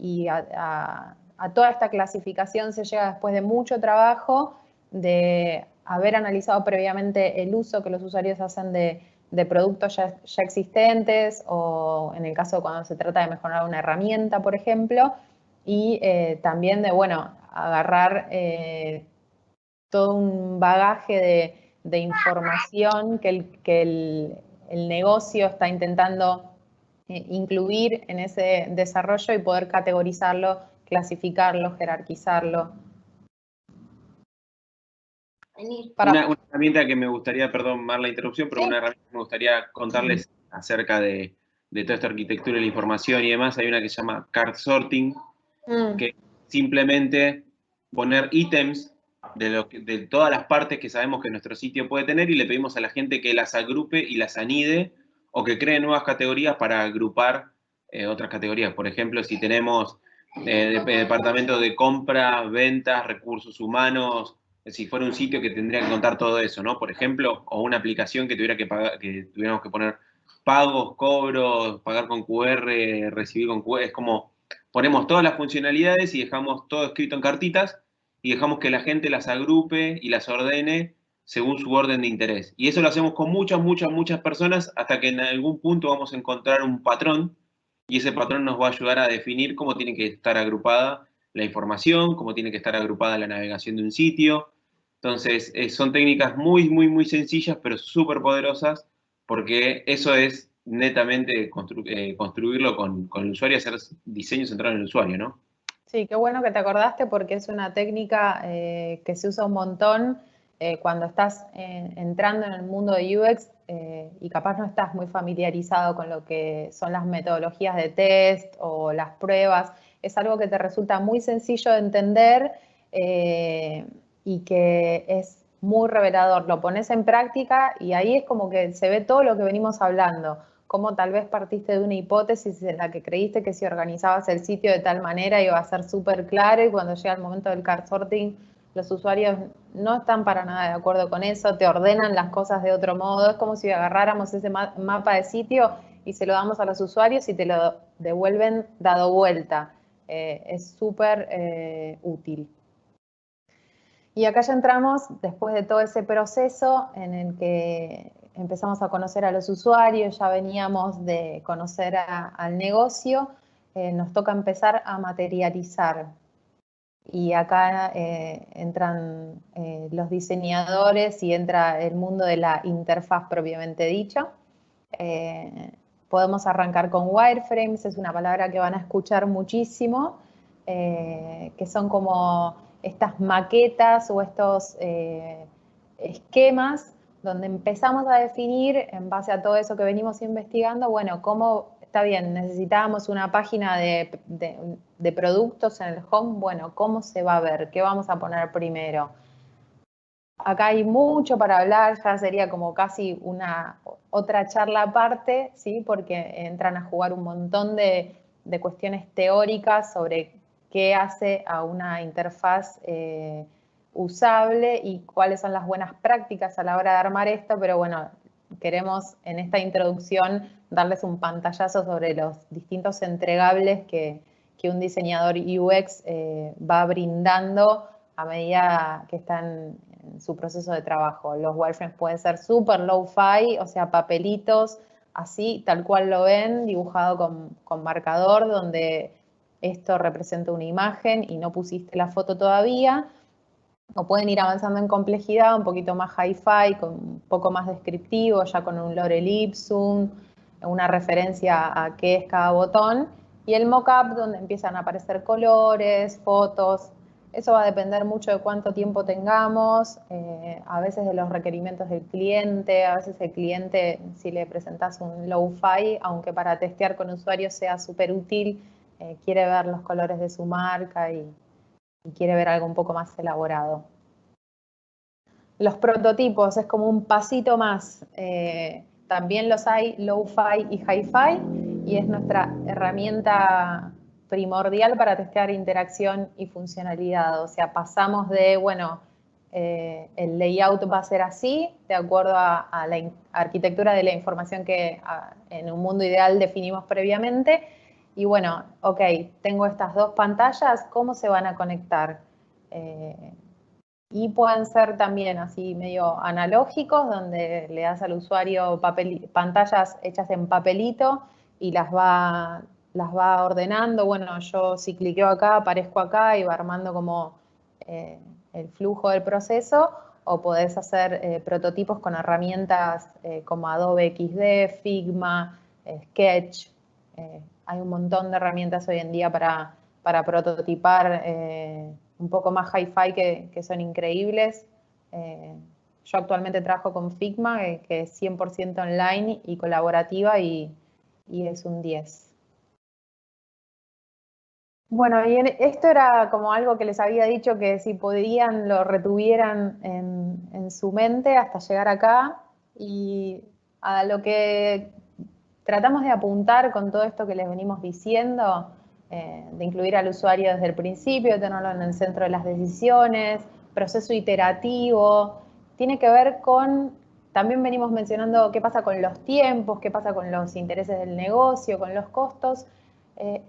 Y a toda esta clasificación se llega después de mucho trabajo de haber analizado previamente el uso que los usuarios hacen de productos ya existentes o en el caso cuando se trata de mejorar una herramienta, por ejemplo, y también de, bueno, agarrar todo un bagaje de información que el negocio está intentando incluir en ese desarrollo y poder categorizarlo, clasificarlo, jerarquizarlo. Una herramienta que me gustaría, perdón, Mar, la interrupción, pero Sí. una herramienta que me gustaría contarles acerca de toda esta arquitectura de la información y demás, hay una que se llama cart sorting, que simplemente poner ítems de todas las partes que sabemos que nuestro sitio puede tener y le pedimos a la gente que las agrupe y las anide o que cree nuevas categorías para agrupar otras categorías. Por ejemplo, si tenemos departamento de compra, ventas, recursos humanos, si fuera un sitio que tendría que contar todo eso, ¿no? Por ejemplo, o una aplicación que tuviera que pagar, que tuviéramos que poner pagos, cobros, pagar con QR, recibir con QR, es como ponemos todas las funcionalidades y dejamos todo escrito en cartitas y dejamos que la gente las agrupe y las ordene según su orden de interés. Y eso lo hacemos con muchas personas hasta que en algún punto vamos a encontrar un patrón y ese patrón nos va a ayudar a definir cómo tiene que estar agrupada la información, cómo tiene que estar agrupada la navegación de un sitio. Entonces, son técnicas muy sencillas, pero súper poderosas, porque eso es netamente construirlo con el usuario, hacer diseño centrado en el usuario, ¿no? Sí, qué bueno que te acordaste porque es una técnica que se usa un montón cuando estás entrando en el mundo de UX y capaz no estás muy familiarizado con lo que son las metodologías de test o las pruebas. Es algo que te resulta muy sencillo de entender y que es muy revelador. Lo pones en práctica y ahí es como que se ve todo lo que venimos hablando. Cómo tal vez partiste de una hipótesis en la que creíste que si organizabas el sitio de tal manera iba a ser súper claro y cuando llega el momento del cart sorting los usuarios no están para nada de acuerdo con eso, te ordenan las cosas de otro modo, es como si agarráramos ese mapa de sitio y se lo damos a los usuarios y te lo devuelven dado vuelta. Es súper útil. Y acá ya entramos, después de todo ese proceso en el que empezamos a conocer a los usuarios, ya veníamos de conocer al negocio, nos toca empezar a materializar. Y acá entran los diseñadores y entra el mundo de la interfaz propiamente dicha. Podemos arrancar con wireframes, es una palabra que van a escuchar muchísimo, que son como estas maquetas o estos esquemas donde empezamos a definir, en base a todo eso que venimos investigando, bueno, cómo, está bien, necesitábamos una página de productos en el home, bueno, ¿cómo se va a ver? ¿Qué vamos a poner primero? Acá hay mucho para hablar, ya sería como casi otra charla aparte, ¿sí? Porque entran a jugar un montón de cuestiones teóricas sobre qué hace a una interfaz usable y cuáles son las buenas prácticas a la hora de armar esto, pero bueno, queremos en esta introducción darles un pantallazo sobre los distintos entregables que un diseñador UX va brindando a medida que están en su proceso de trabajo. Los wireframes pueden ser súper low-fi, o sea, papelitos, así, tal cual lo ven, dibujado con marcador, donde esto representa una imagen y no pusiste la foto todavía. O pueden ir avanzando en complejidad, un poquito más hi-fi, con un poco más descriptivo, ya con un lorem ipsum, una referencia a qué es cada botón. Y el mock-up, donde empiezan a aparecer colores, fotos. Eso va a depender mucho de cuánto tiempo tengamos, a veces de los requerimientos del cliente, a veces el cliente, si le presentas un low-fi, aunque para testear con usuarios sea súper útil, quiere ver los colores de su marca y quiere ver algo un poco más elaborado. Los prototipos es como un pasito más. También los hay low-fi y hi-fi y es nuestra herramienta primordial para testear interacción y funcionalidad. O sea, pasamos de, bueno, el layout va a ser así, de acuerdo a la arquitectura de la información que en un mundo ideal definimos previamente. Y bueno, ok, tengo estas dos pantallas, ¿cómo se van a conectar? Y pueden ser también así medio analógicos, donde le das al usuario pantallas hechas en papelito y las va ordenando. Bueno, yo si cliqueo acá, aparezco acá y va armando como el flujo del proceso. O podés hacer prototipos con herramientas como Adobe XD, Figma, Sketch. Hay un montón de herramientas hoy en día para prototipar un poco más hi-fi que son increíbles. Yo actualmente trabajo con Figma, que es 100% online y colaborativa y es un 10. Bueno, y esto era como algo que les había dicho que si podían lo retuvieran en su mente hasta llegar acá. Y a lo que tratamos de apuntar con todo esto que les venimos diciendo, de incluir al usuario desde el principio, de tenerlo en el centro de las decisiones, proceso iterativo, tiene que ver con, también venimos mencionando qué pasa con los tiempos, qué pasa con los intereses del negocio, con los costos.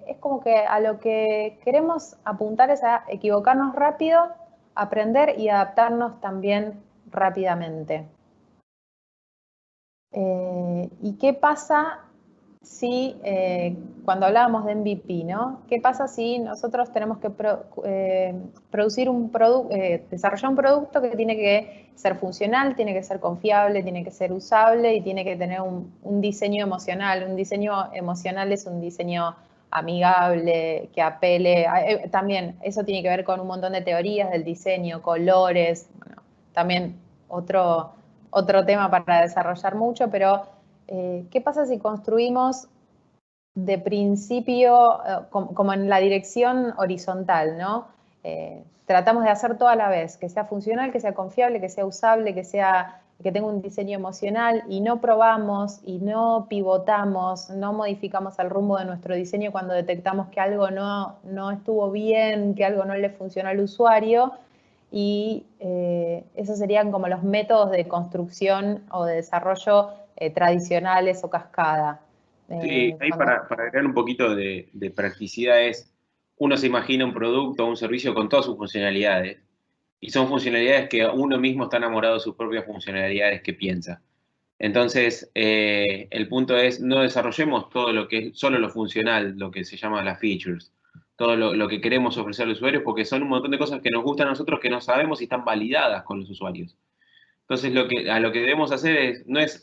Es como que a lo que queremos apuntar es a equivocarnos rápido, aprender y adaptarnos también rápidamente. ¿Y qué pasa si, cuando hablábamos de MVP, ¿no? ¿Qué pasa si nosotros tenemos que producir desarrollar un producto que tiene que ser funcional, tiene que ser confiable, tiene que ser usable y tiene que tener un diseño emocional? Un diseño emocional es un diseño amigable, que apele. También eso tiene que ver con un montón de teorías del diseño, colores, bueno, también otro tema para desarrollar mucho, pero ¿qué pasa si construimos de principio, como en la dirección horizontal, ¿no? Tratamos de hacer todo a la vez, que sea funcional, que sea confiable, que sea usable, que tenga un diseño emocional, y no probamos y no pivotamos, no modificamos el rumbo de nuestro diseño cuando detectamos que algo no estuvo bien, que algo no le funcionó al usuario. Y esos serían como los métodos de construcción o de desarrollo tradicionales o cascada. Sí, ahí para agregar un poquito de practicidad es, uno se imagina un producto o un servicio con todas sus funcionalidades, y son funcionalidades que uno mismo está enamorado de sus propias funcionalidades que piensa. Entonces, el punto es, no desarrollemos todo lo que es solo lo funcional, lo que se llama las features, todo lo que queremos ofrecer al usuario, porque son un montón de cosas que nos gustan a nosotros que no sabemos si están validadas con los usuarios. Entonces, a lo que debemos hacer no es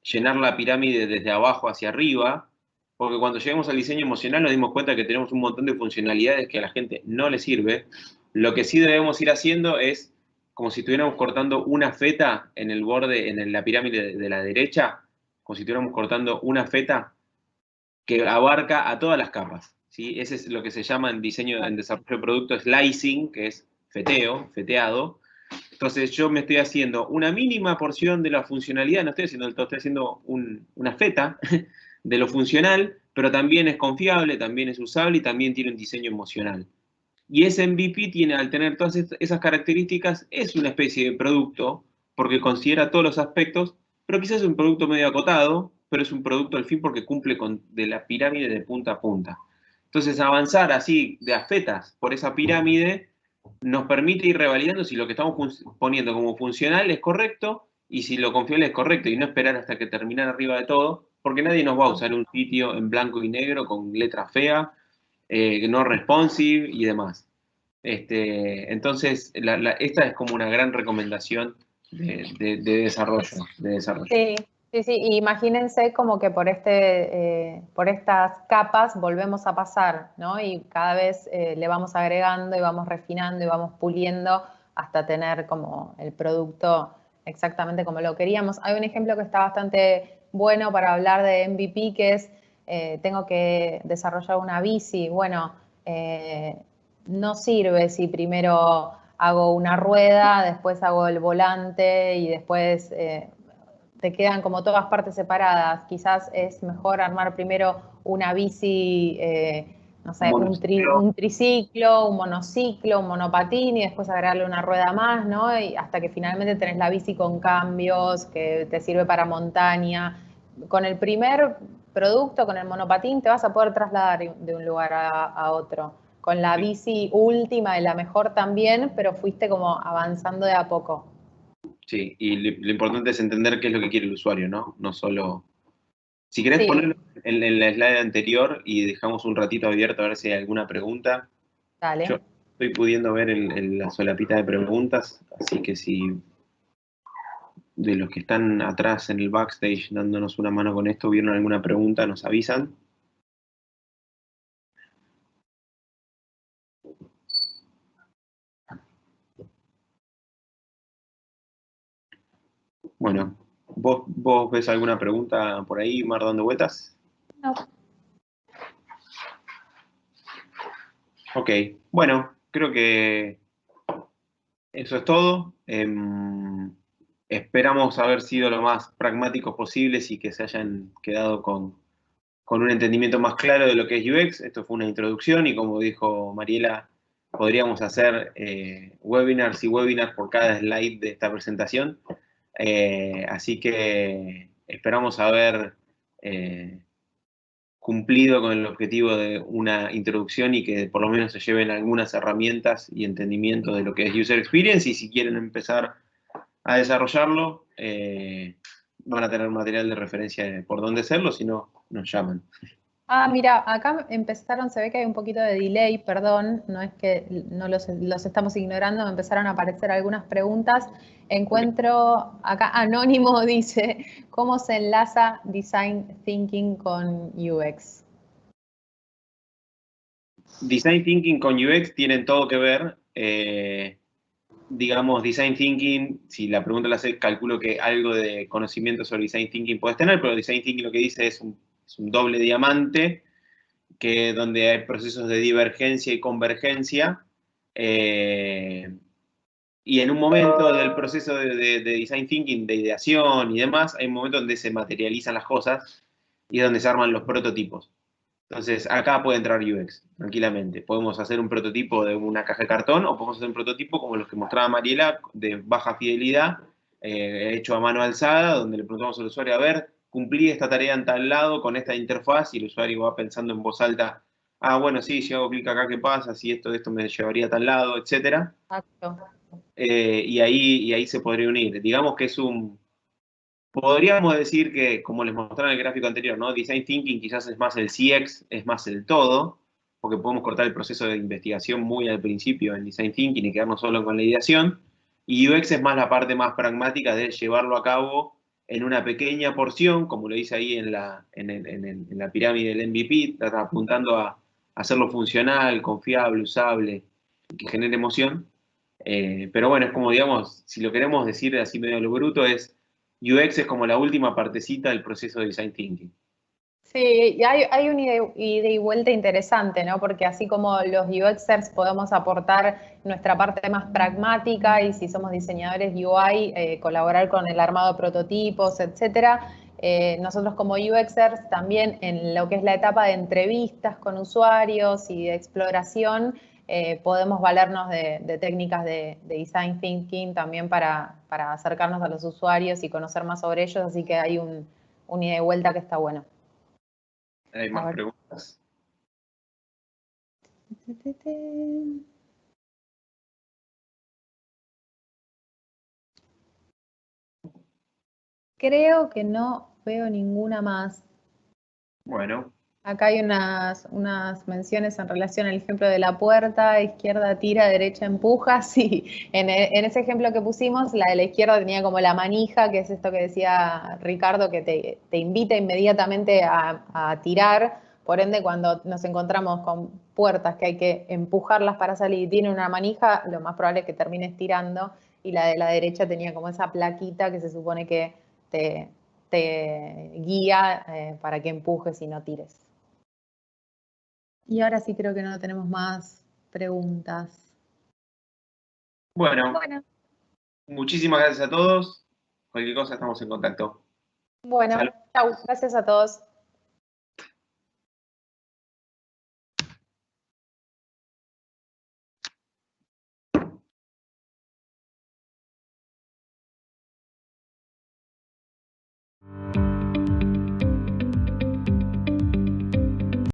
llenar la pirámide desde abajo hacia arriba, porque cuando lleguemos al diseño emocional nos dimos cuenta que tenemos un montón de funcionalidades que a la gente no le sirve. Lo que sí debemos ir haciendo es como si estuviéramos cortando una feta en el borde, en la pirámide de la derecha, como si estuviéramos cortando una feta que abarca a todas las capas, ¿sí? Ese es lo que se llama en diseño, en desarrollo de producto, slicing, que es feteado. Entonces yo me estoy haciendo una mínima porción de la funcionalidad, no estoy haciendo del todo, estoy haciendo una feta de lo funcional, pero también es confiable, también es usable y también tiene un diseño emocional. Y ese MVP tiene, al tener todas esas características, es una especie de producto, porque considera todos los aspectos, pero quizás es un producto medio acotado, pero es un producto al fin porque cumple de la pirámide de punta a punta. Entonces, avanzar así de afetas por esa pirámide nos permite ir revalidando si lo que estamos poniendo como funcional es correcto y si lo confiable es correcto, y no esperar hasta que terminar arriba de todo, porque nadie nos va a usar un sitio en blanco y negro con letra fea, no responsive y demás. Entonces, esta es como una gran recomendación de desarrollo. Sí, sí, sí. Imagínense como que por estas capas volvemos a pasar, ¿no? Y cada vez le vamos agregando y vamos refinando y vamos puliendo hasta tener como el producto exactamente como lo queríamos. Hay un ejemplo que está bastante bueno para hablar de MVP, que es tengo que desarrollar una bici. Bueno, no sirve si primero hago una rueda, después hago el volante y después te quedan como todas partes separadas. Quizás es mejor armar primero una bici, no sé, un triciclo, un monociclo, un monopatín y después agregarle una rueda más, ¿no? Y hasta que finalmente tenés la bici con cambios, que te sirve para montaña. Con el primer producto, con el monopatín, te vas a poder trasladar de un lugar a otro. Con la bici última y la mejor también, pero fuiste como avanzando de a poco. Sí, y lo importante es entender qué es lo que quiere el usuario, ¿no? No solo... Si querés Sí. ponerlo en la slide anterior y dejamos un ratito abierto a ver si hay alguna pregunta. Dale. Yo estoy pudiendo ver la solapita de preguntas, así que si de los que están atrás en el backstage dándonos una mano con esto vieron alguna pregunta, nos avisan. Bueno, ¿vos ves alguna pregunta por ahí, Mar, dando vueltas? No. Ok, bueno, creo que eso es todo. Esperamos haber sido lo más pragmáticos posibles y que se hayan quedado con un entendimiento más claro de lo que es UX. Esto fue una introducción y como dijo Mariela, podríamos hacer webinars y webinars por cada slide de esta presentación. Así que esperamos haber cumplido con el objetivo de una introducción y que por lo menos se lleven algunas herramientas y entendimiento de lo que es User Experience, y si quieren empezar a desarrollarlo, van a tener material de referencia de por dónde hacerlo, si no, nos llaman. Ah, mira, acá empezaron, se ve que hay un poquito de delay, perdón, no es que no los estamos ignorando, me empezaron a aparecer algunas preguntas. Encuentro, acá Anónimo dice, ¿cómo se enlaza Design Thinking con UX? Design Thinking con UX tienen todo que ver. Digamos, Design Thinking, si la pregunta la hace, calculo que algo de conocimiento sobre Design Thinking puedes tener, pero Design Thinking lo que dice es un doble diamante, que donde hay procesos de divergencia y convergencia. Y en un momento del proceso de Design Thinking, de ideación y demás, hay un momento donde se materializan las cosas y es donde se arman los prototipos. Entonces, acá puede entrar UX, tranquilamente. Podemos hacer un prototipo de una caja de cartón o podemos hacer un prototipo como los que mostraba Mariela, de baja fidelidad, hecho a mano alzada, donde le preguntamos al usuario, a ver, cumplí esta tarea en tal lado con esta interfaz, y el usuario va pensando en voz alta, ah, bueno, sí, si hago clic acá, ¿qué pasa? Si esto me llevaría a tal lado, etcétera. Exacto. Y ahí se podría unir. Digamos que podríamos decir que, como les mostraba en el gráfico anterior, ¿no? Design Thinking quizás es más el CX, es más el todo, porque podemos cortar el proceso de investigación muy al principio en Design Thinking y quedarnos solo con la ideación. Y UX es más la parte más pragmática de llevarlo a cabo en una pequeña porción, como lo dice ahí en la pirámide del MVP, está apuntando a hacerlo funcional, confiable, usable, que genere emoción. Pero bueno, es como, digamos, si lo queremos decir así medio a lo bruto, es UX es como la última partecita del proceso de Design Thinking. Sí, y hay un ida y vuelta interesante, ¿no? Porque así como los UXers podemos aportar nuestra parte más pragmática y si somos diseñadores UI, colaborar con el armado de prototipos, etcétera. Nosotros como UXers también en lo que es la etapa de entrevistas con usuarios y de exploración, podemos valernos de técnicas de design thinking también para acercarnos a los usuarios y conocer más sobre ellos, así que hay un ida y vuelta que está bueno. ¿Hay más preguntas? Creo que no veo ninguna más. Bueno. Acá hay unas menciones en relación al ejemplo de la puerta, izquierda tira, derecha empuja. Sí, en ese ejemplo que pusimos, la de la izquierda tenía como la manija, que es esto que decía Ricardo, que te invita inmediatamente a tirar. Por ende, cuando nos encontramos con puertas que hay que empujarlas para salir y tiene una manija, lo más probable es que termines tirando. Y la de la derecha tenía como esa plaquita que se supone que te guía para que empujes y no tires. Y ahora sí creo que no tenemos más preguntas. Bueno, muchísimas gracias a todos. Cualquier cosa estamos en contacto. Bueno, chau, gracias a todos.